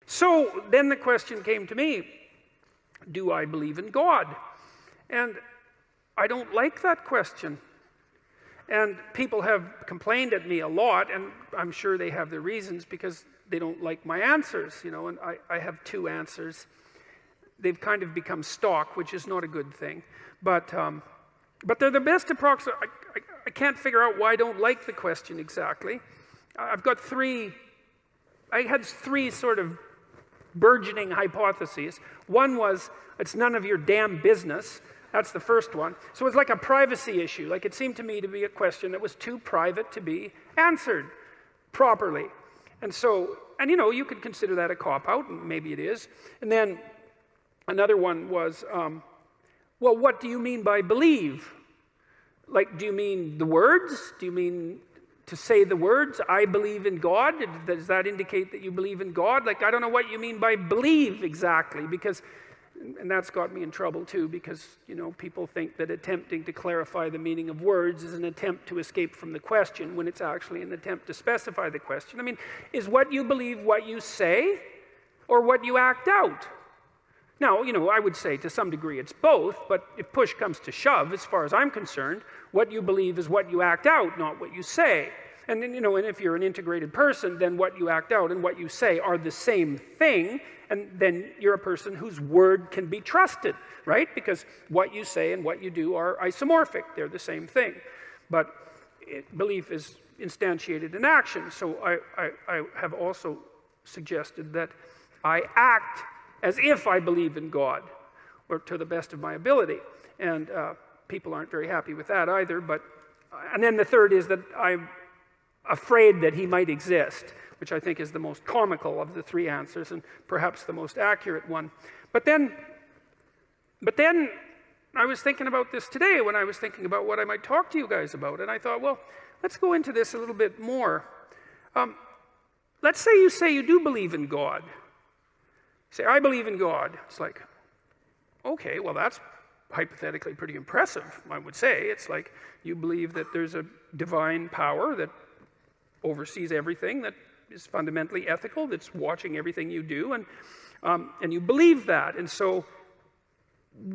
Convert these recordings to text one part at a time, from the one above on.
So then the question came to me, do I believe in God? And I don't like that question. And people have complained at me a lot, and I'm sure they have their reasons because they don't like my answers, you know, and I have two answers. They've kind of become stock, which is not a good thing. But they're the best approximate. I can't figure out why I don't like the question exactly. I had three sort of burgeoning hypotheses. One was, it's none of your damn business. That's the first one. So it's like a privacy issue. Like, it seemed to me to be a question that was too private to be answered properly. And so, and you know, you could consider that a cop-out, and maybe it is. And then another one was, well, what do you mean by believe? Like, do you mean the words? Do you mean to say the words, I believe in God? Does that indicate that you believe in God? Like, I don't know what you mean by believe exactly, because, and that's got me in trouble too, because, you know, people think that attempting to clarify the meaning of words is an attempt to escape from the question when it's actually an attempt to specify the question. I mean, is what you believe what you say or what you act out? Now, you know, I would say to some degree it's both, but if push comes to shove, as far as I'm concerned, what you believe is what you act out, not what you say. And then, you know, and if you're an integrated person, then what you act out and what you say are the same thing, and then you're a person whose word can be trusted, right? Because what you say and what you do are isomorphic. They're the same thing. But belief is instantiated in action. So I have also suggested that I act as if I believe in God, or to the best of my ability. And people aren't very happy with that either. And then the third is that I'm afraid that he might exist, which I think is the most comical of the three answers and perhaps the most accurate one. But then I was thinking about this today when I was thinking about what I might talk to you guys about, and I thought, well, let's go into this a little bit more. Let's say you do believe in God. Say, I believe in God. It's like, okay, well, that's hypothetically pretty impressive, I would say. It's like you believe that there's a divine power that oversees everything, that is fundamentally ethical, that's watching everything you do, and you believe that. And so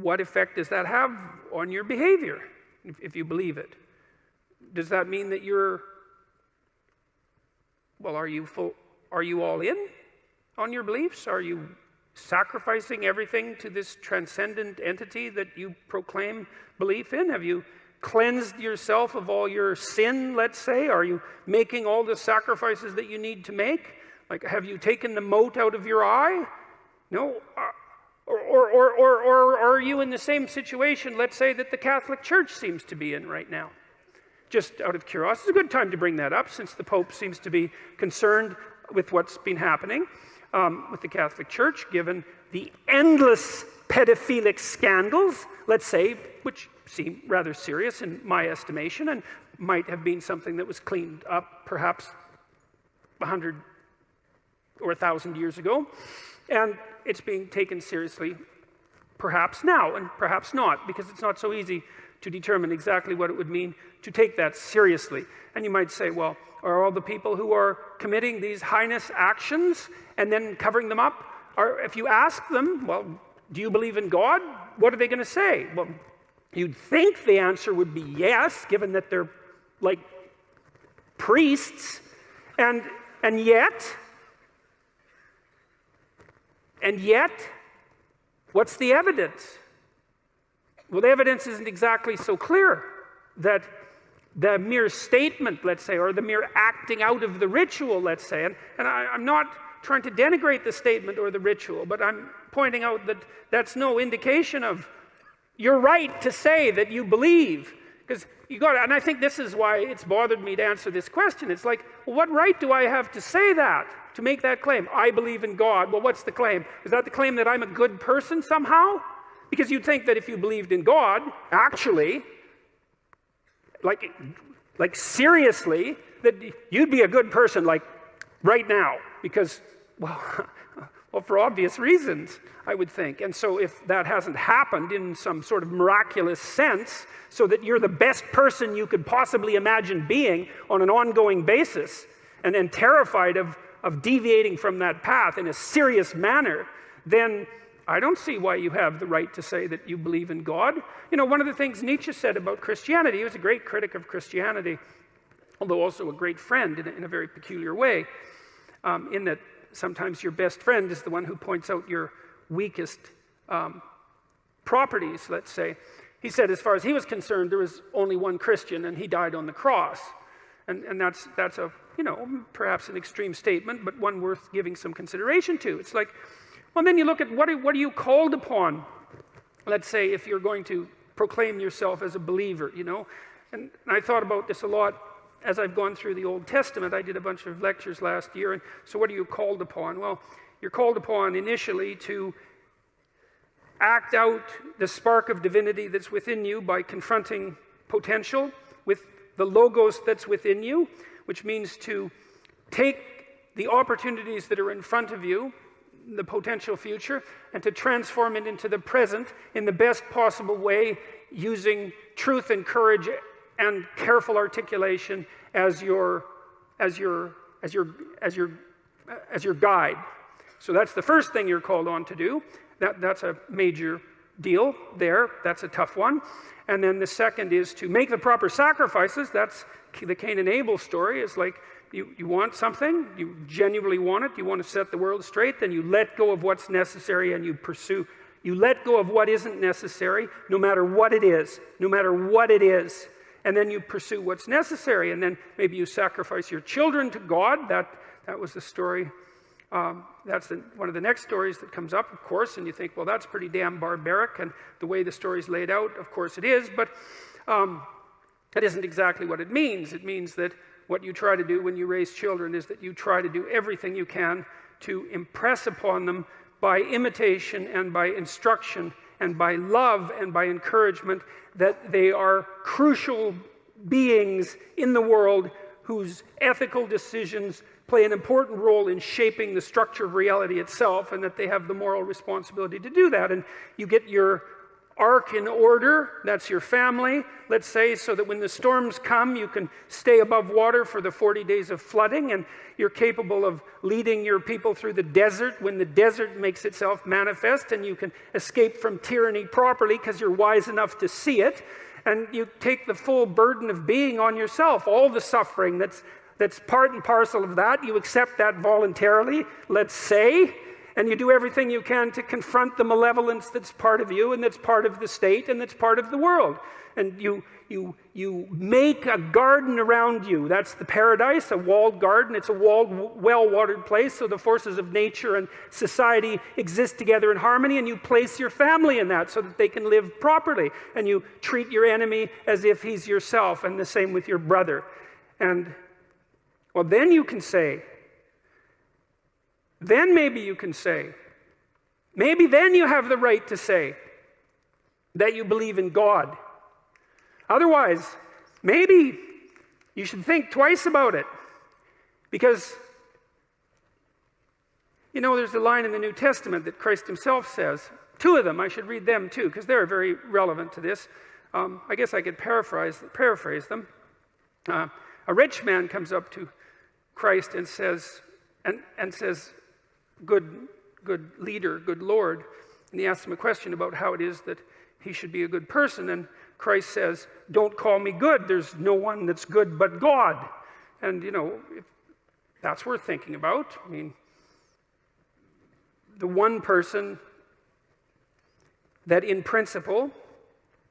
what effect does that have on your behavior if you believe it? Does that mean that are you all in on your beliefs? Are you sacrificing everything to this transcendent entity that you proclaim belief in? Have you cleansed yourself of all your sin, let's say? Are you making all the sacrifices that you need to make? Like, have you taken the mote out of your eye? No? Or are you in the same situation, let's say, that the Catholic Church seems to be in right now? Just out of curiosity, it's a good time to bring that up, since the Pope seems to be concerned with what's been happening with the Catholic Church, given the endless pedophilic scandals, let's say, which seem rather serious in my estimation, and might have been something that was cleaned up perhaps 100 or 1,000 years ago. And it's being taken seriously perhaps now, and perhaps not, because it's not so easy to determine exactly what it would mean to take that seriously. And you might say, well, are all the people who are committing these heinous actions and then covering them up, if you ask them, well, do you believe in God? What are they going to say? Well, you'd think the answer would be yes, given that they're like priests. And yet, what's the evidence? Well, the evidence isn't exactly so clear that the mere statement, let's say, or the mere acting out of the ritual, let's say, and I'm not trying to denigrate the statement or the ritual, but I'm pointing out that that's no indication of you're right to say that you believe. Because you got to, and I think this is why it's bothered me to answer this question. It's like, well, what right do I have to say that, to make that claim? I believe in God. Well, what's the claim? Is that the claim that I'm a good person somehow? Because you'd think that if you believed in God, actually, like seriously, that you'd be a good person, like right now, because, well, for obvious reasons, I would think. And so if that hasn't happened in some sort of miraculous sense, so that you're the best person you could possibly imagine being on an ongoing basis, and terrified of of deviating from that path in a serious manner, then I don't see why you have the right to say that you believe in God. You know, one of the things Nietzsche said about Christianity, he was a great critic of Christianity, although also a great friend in a very peculiar way, in that sometimes your best friend is the one who points out your weakest properties, let's say. He said as far as he was concerned, there was only one Christian and he died on the cross. And that's a, you know, perhaps an extreme statement, but one worth giving some consideration to. It's like, well, then you look at what are you called upon, let's say, if you're going to proclaim yourself as a believer, you know. And I thought about this a lot as I've gone through the Old Testament. I did a bunch of lectures last year, and so what are you called upon? Well, you're called upon initially to act out the spark of divinity that's within you by confronting potential with the logos that's within you, which means to take the opportunities that are in front of you, the potential future, and to transform it into the present in the best possible way, using truth and courage and careful articulation as your guide. So that's the first thing you're called on to do. That's a major deal there. That's a tough one. And then the second is to make the proper sacrifices. That's the Cain and Abel story. It's like you want something, you genuinely want it, you want to set the world straight, then you let go of what's necessary and you pursue. You let go of what isn't necessary, no matter what it is, no matter what it is. And then you pursue what's necessary. And then maybe you sacrifice your children to God. That was the story. That's one of the next stories that comes up, of course, and you think, well, that's pretty damn barbaric, and the way the story's laid out, of course it is, but that isn't exactly what it means. It means that what you try to do when you raise children is that you try to do everything you can to impress upon them by imitation and by instruction and by love and by encouragement that they are crucial beings in the world whose ethical decisions play an important role in shaping the structure of reality itself, and that they have the moral responsibility to do that. And you get your ark in order, that's your family, let's say, so that when the storms come, you can stay above water for the 40 days of flooding, and you're capable of leading your people through the desert when the desert makes itself manifest, and you can escape from tyranny properly because you're wise enough to see it, and you take the full burden of being on yourself, all the suffering that's part and parcel of that. You accept that voluntarily, let's say, and you do everything you can to confront the malevolence that's part of you and that's part of the state and that's part of the world. And you make a garden around you. That's the paradise, a walled garden. It's a walled, well-watered place, so the forces of nature and society exist together in harmony, and you place your family in that so that they can live properly. And you treat your enemy as if he's yourself, and the same with your brother. And, well, then you can say, then maybe you can say, maybe then you have the right to say that you believe in God. Otherwise, maybe you should think twice about it. Because, you know, there's a line in the New Testament that Christ himself says. Two of them, I should read them too, because they're very relevant to this. I guess I could paraphrase them. A rich man comes up to Christ and says, good leader, good Lord. And he asks him a question about how it is that he should be a good person. And Christ says, don't call me good. There's no one that's good but God. And, you know, that's worth thinking about. I mean, the one person that in principle,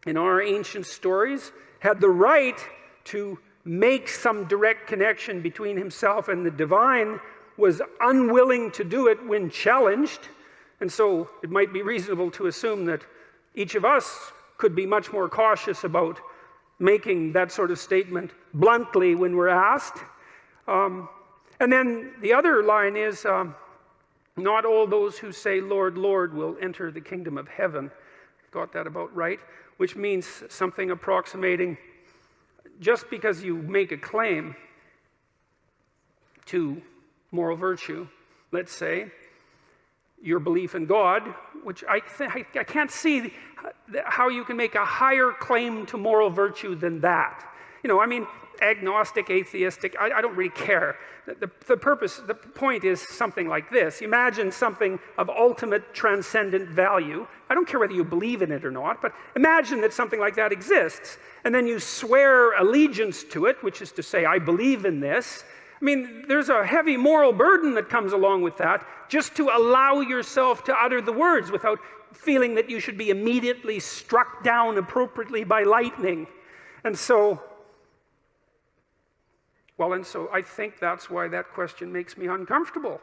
in our ancient stories, had the right to make some direct connection between himself and the divine was unwilling to do it when challenged. And so it might be reasonable to assume that each of us could be much more cautious about making that sort of statement bluntly when we're asked. And then the other line is, not all those who say, Lord, Lord, will enter the kingdom of heaven. Got that about right? Which means something approximating, just because you make a claim to moral virtue, let's say, your belief in God, which I can't see how you can make a higher claim to moral virtue than that. You know, I mean, agnostic, atheistic, I don't really care. The point is something like this. Imagine something of ultimate transcendent value. I don't care whether you believe in it or not, but imagine that something like that exists, and then you swear allegiance to it, which is to say, I believe in this. I mean, there's a heavy moral burden that comes along with that, just to allow yourself to utter the words without feeling that you should be immediately struck down appropriately by lightning. And so I think that's why that question makes me uncomfortable.